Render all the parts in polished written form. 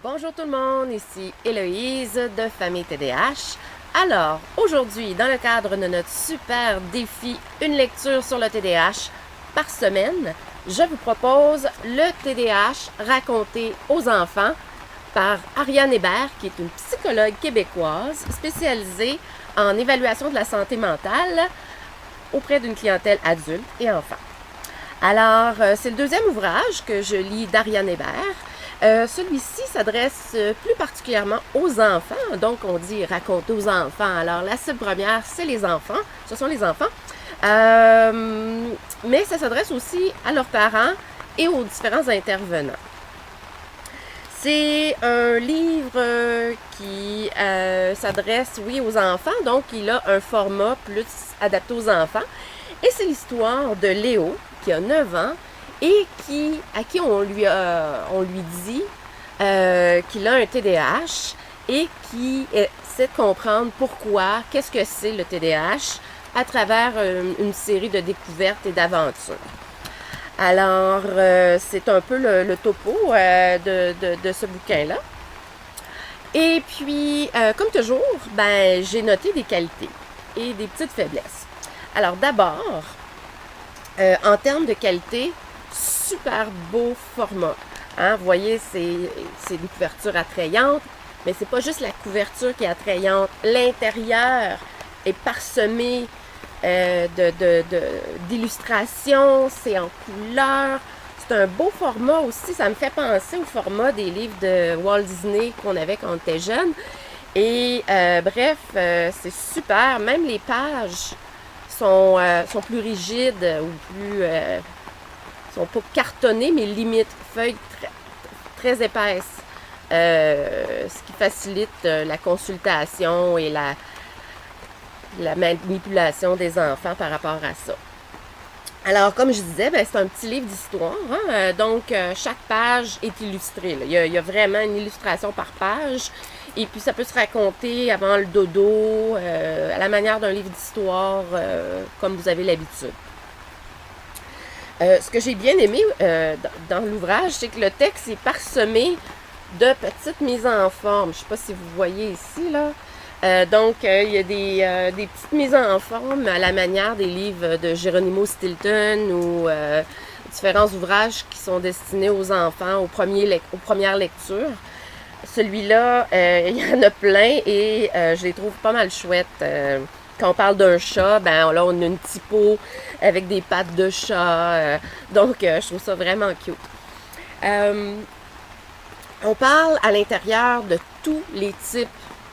Bonjour tout le monde, ici Héloïse de Famille TDH. Alors, aujourd'hui, dans le cadre de notre super défi Une lecture sur le TDH par semaine, je vous propose le TDH raconté aux enfants par Ariane Hébert, qui est une psychologue québécoise spécialisée en évaluation de la santé mentale auprès d'une clientèle adulte et enfant. Alors, c'est le deuxième ouvrage que je lis d'Ariane Hébert. Celui-ci s'adresse plus particulièrement aux enfants, donc on dit raconter aux enfants. Alors la cible première, c'est les enfants, ce sont les enfants, mais ça s'adresse aussi à leurs parents et aux différents intervenants. C'est un livre qui s'adresse, oui, aux enfants, donc il a un format plus adapté aux enfants. Et c'est l'histoire de Léo, qui a 9 ans, et à qui on lui dit qu'il a un TDAH et qui essaie de comprendre pourquoi, qu'est-ce que c'est le TDAH à travers une série de découvertes et d'aventures. Alors, c'est un peu le topo de ce bouquin-là. Et puis, comme toujours, j'ai noté des qualités et des petites faiblesses. Alors d'abord, en termes de qualité, super beau format. Hein? Vous voyez, c'est une couverture attrayante, mais c'est pas juste la couverture qui est attrayante. L'intérieur est parsemé d'illustrations, c'est en couleur. C'est un beau format aussi. Ça me fait penser au format des livres de Walt Disney qu'on avait quand on était jeune. Et bref, c'est super. Même les pages sont plus rigides ou plus... sont pas cartonnées, mais limite feuilles très épaisses. Ce qui facilite la consultation et la manipulation des enfants par rapport à ça. Alors, comme je disais, c'est un petit livre d'histoire. Hein? Donc, chaque page est illustrée. Là. Il y a vraiment une illustration par page. Et puis, ça peut se raconter avant le dodo, à la manière d'un livre d'histoire, comme vous avez l'habitude. Ce que j'ai bien aimé dans l'ouvrage, c'est que le texte est parsemé de petites mises en forme. Je ne sais pas si vous voyez ici, là. Donc, il y a des petites mises en forme à la manière des livres de Geronimo Stilton ou différents ouvrages qui sont destinés aux enfants, aux premières lectures. Celui-là, il y en a plein et je les trouve pas mal chouettes. Quand on parle d'un chat, là, on a une typo avec des pattes de chat. Donc, je trouve ça vraiment cute. On parle à l'intérieur de tous les types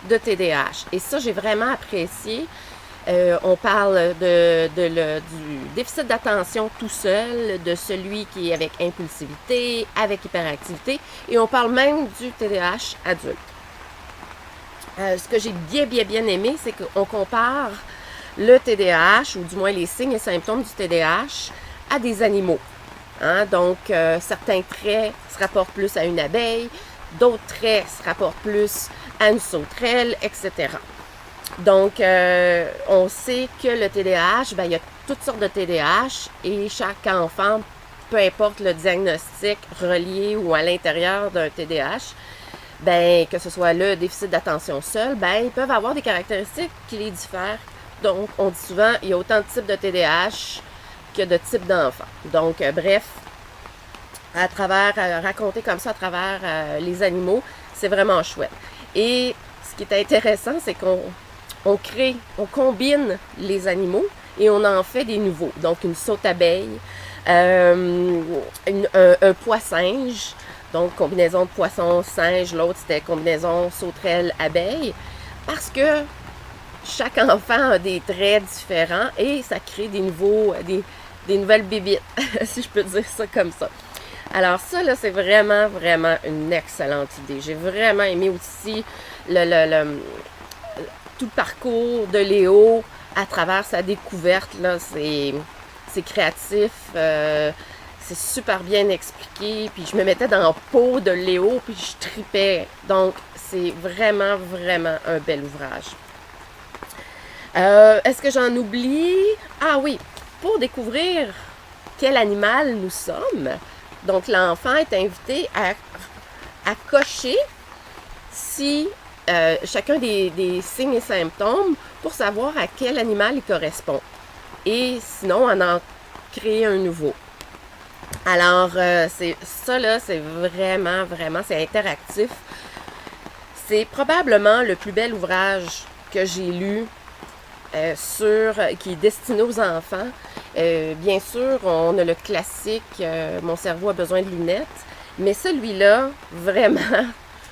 de TDAH. Et ça, j'ai vraiment apprécié. On parle du déficit d'attention tout seul, de celui qui est avec impulsivité, avec hyperactivité, et on parle même du TDAH adulte. Ce que j'ai bien aimé, c'est qu'on compare le TDAH, ou du moins les signes et symptômes du TDAH, à des animaux. Hein? Donc, certains traits se rapportent plus à une abeille, d'autres traits se rapportent plus à une sauterelle, etc. Donc, on sait que le TDAH, il y a toutes sortes de TDAH et chaque enfant, peu importe le diagnostic relié ou à l'intérieur d'un TDAH, que ce soit le déficit d'attention seul, ils peuvent avoir des caractéristiques qui les diffèrent. Donc, on dit souvent, il y a autant de types de TDAH que de types d'enfants. Donc, bref, à travers, raconter comme ça à travers les animaux, c'est vraiment chouette. Et ce qui est intéressant, c'est qu'on combine les animaux et on en fait des nouveaux. Donc, une saute-abeille, un pois-singe, donc combinaison de poisson-singe, l'autre c'était combinaison sauterelle-abeille, parce que chaque enfant a des traits différents et ça crée des nouvelles bébites, si je peux dire ça comme ça. Alors ça, là, c'est vraiment une excellente idée. J'ai vraiment aimé aussi tout le parcours de Léo à travers sa découverte. Là, c'est créatif, c'est super bien expliqué. Puis je me mettais dans la peau de Léo, puis je tripais. Donc, c'est vraiment un bel ouvrage. Est-ce que j'en oublie? Ah oui, pour découvrir quel animal nous sommes, donc l'enfant est invité à cocher si chacun des signes et symptômes pour savoir à quel animal il correspond. Et sinon, en créer un nouveau. Alors, c'est ça là, c'est vraiment, c'est interactif. C'est probablement le plus bel ouvrage que j'ai lu qui est destiné aux enfants. Bien sûr, on a le classique Mon cerveau a besoin de lunettes, mais celui-là, vraiment,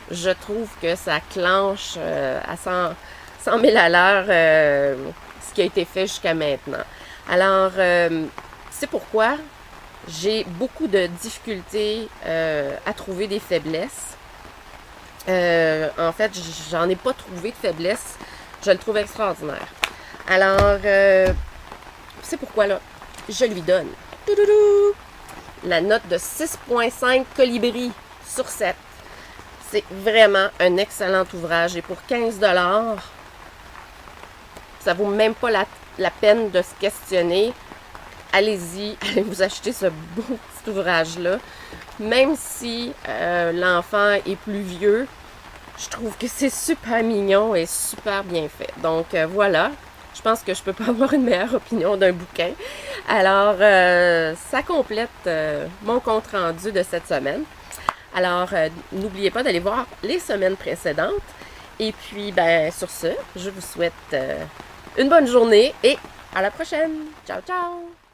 je trouve que ça clenche à 100 000 à l'heure ce qui a été fait jusqu'à maintenant. Alors, c'est pourquoi j'ai beaucoup de difficultés à trouver des faiblesses. En fait, j'en ai pas trouvé de faiblesse. Je le trouve extraordinaire. Alors, c'est pourquoi là, je lui donne la note de 6,5 colibri sur 7. C'est vraiment un excellent ouvrage. Et pour 15 $, ça vaut même pas la peine de se questionner. Allez-y, allez vous acheter ce beau petit ouvrage-là. Même si l'enfant est plus vieux, je trouve que c'est super mignon et super bien fait. Donc voilà, je pense que je peux pas avoir une meilleure opinion d'un bouquin. Alors, ça complète mon compte-rendu de cette semaine. Alors, n'oubliez pas d'aller voir les semaines précédentes. Et puis, ben, sur ce, je vous souhaite une bonne journée et à la prochaine. Ciao, ciao!